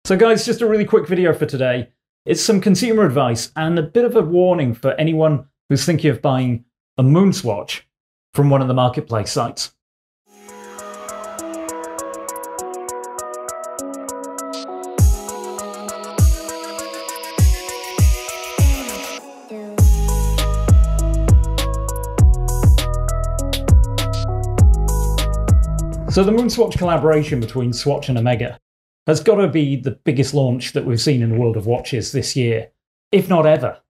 So guys, just a really quick video for today. It's some consumer advice and a bit of a warning for anyone who's thinking of buying a MoonSwatch from one of the marketplace sites. So the MoonSwatch collaboration between Swatch and Omega has got to be the biggest launch that we've seen in the world of watches this year, if not ever.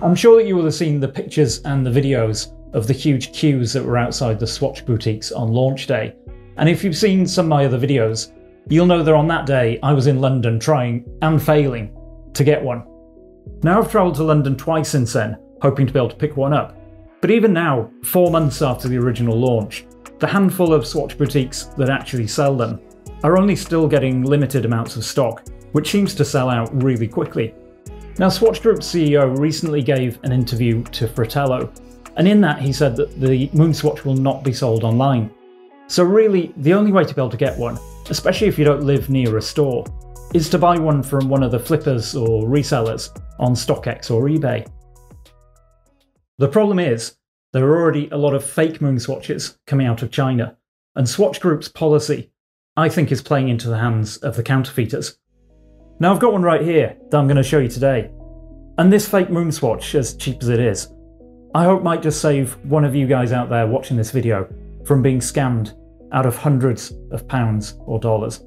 I'm sure that you will have seen the pictures and the videos of the huge queues that were outside the Swatch boutiques on launch day. And if you've seen some of my other videos, you'll know that on that day I was in London trying and failing to get one. Now I've travelled to London twice since then, hoping to be able to pick one up. But even now, 4 months after the original launch, the handful of Swatch boutiques that actually sell them are only still getting limited amounts of stock, which seems to sell out really quickly. Now, Swatch Group's CEO recently gave an interview to Fratello, and in that he said that the MoonSwatch will not be sold online. So really, the only way to be able to get one, especially if you don't live near a store, is to buy one from one of the flippers or resellers on StockX or eBay. The problem is, there are already a lot of fake MoonSwatches coming out of China, and Swatch Group's policy, I think, is playing into the hands of the counterfeiters. Now I've got one right here that I'm going to show you today, and this fake MoonSwatch, as cheap as it is, I hope might just save one of you guys out there watching this video from being scammed out of hundreds of pounds or dollars.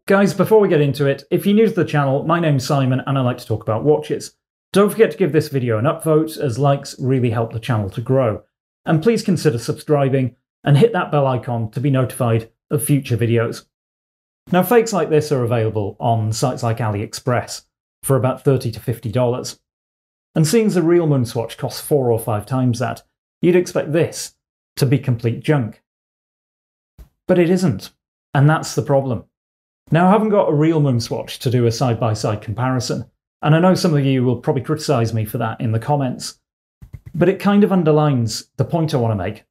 Guys, before we get into it, if you're new to the channel, my name's Simon and I like to talk about watches. Don't forget to give this video an upvote, as likes really help the channel to grow. And please consider subscribing and hit that bell icon to be notified of future videos. Now, fakes like this are available on sites like AliExpress for about $30 to $50. And seeing as the real MoonSwatch costs 4 or 5 times that, you'd expect this to be complete junk. But it isn't, and that's the problem. Now, I haven't got a real MoonSwatch to do a side-by-side comparison, and I know some of you will probably criticise me for that in the comments, but it kind of underlines the point I want to make.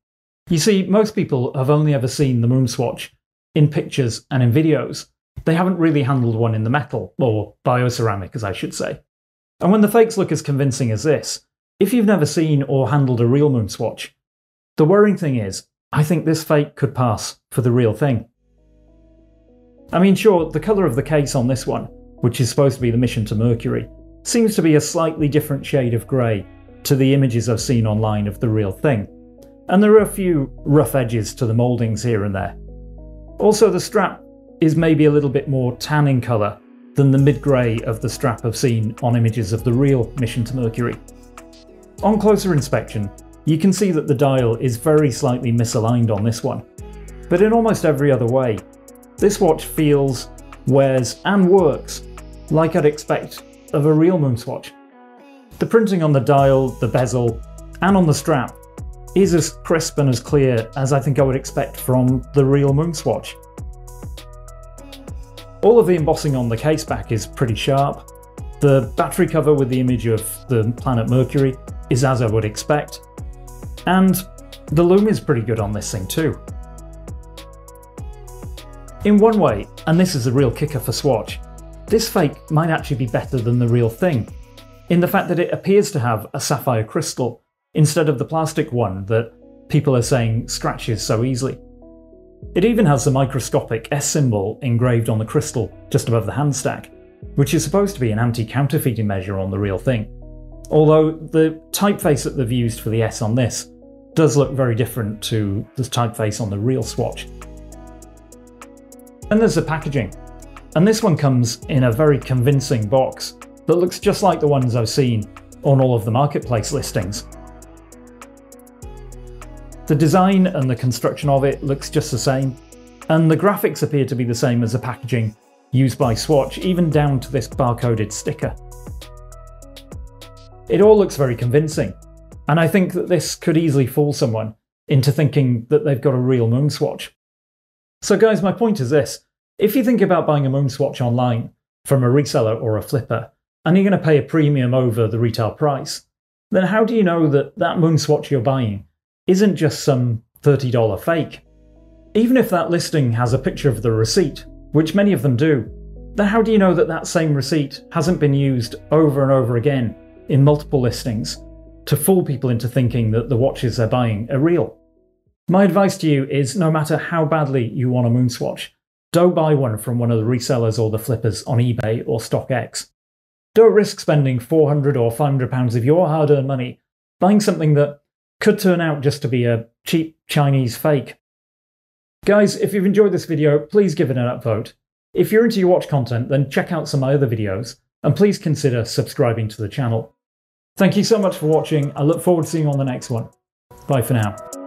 You see, most people have only ever seen the MoonSwatch in pictures and in videos. They haven't really handled one in the metal, or bioceramic as I should say. And when the fakes look as convincing as this, if you've never seen or handled a real MoonSwatch, the worrying thing is, I think this fake could pass for the real thing. I mean, sure, the colour of the case on this one, which is supposed to be the Mission to Mercury, seems to be a slightly different shade of grey to the images I've seen online of the real thing. And there are a few rough edges to the mouldings here and there. Also, the strap is maybe a little bit more tan in colour than the mid-grey of the strap I've seen on images of the real Mission to Mercury. On closer inspection, you can see that the dial is very slightly misaligned on this one. But in almost every other way, this watch feels, wears and works like I'd expect of a real MoonSwatch. The printing on the dial, the bezel, and on the strap is as crisp and as clear as I think I would expect from the real MoonSwatch. All of the embossing on the case back is pretty sharp. The battery cover with the image of the planet Mercury is as I would expect. And the lume is pretty good on this thing too. In one way, and this is a real kicker for Swatch, this fake might actually be better than the real thing, in the fact that it appears to have a sapphire crystal instead of the plastic one that people are saying scratches so easily. It even has the microscopic S symbol engraved on the crystal just above the handstack, which is supposed to be an anti-counterfeiting measure on the real thing. Although the typeface that they've used for the S on this does look very different to the typeface on the real Swatch. Then there's the packaging, and this one comes in a very convincing box that looks just like the ones I've seen on all of the marketplace listings. The design and the construction of it looks just the same, and the graphics appear to be the same as the packaging used by Swatch, even down to this barcoded sticker. It all looks very convincing, and I think that this could easily fool someone into thinking that they've got a real MoonSwatch. So guys, my point is this: if you think about buying a MoonSwatch online from a reseller or a flipper, and you're going to pay a premium over the retail price, then how do you know that that MoonSwatch you're buying isn't just some $30 fake? Even if that listing has a picture of the receipt, which many of them do, then how do you know that that same receipt hasn't been used over and over again in multiple listings to fool people into thinking that the watches they're buying are real? My advice to you is, no matter how badly you want a MoonSwatch, don't buy one from one of the resellers or the flippers on eBay or StockX. Don't risk spending £400 or £500 of your hard-earned money buying something that could turn out just to be a cheap Chinese fake. Guys, if you've enjoyed this video, please give it an upvote. If you're into your watch content, then check out some of my other videos, and please consider subscribing to the channel. Thank you so much for watching. I look forward to seeing you on the next one. Bye for now.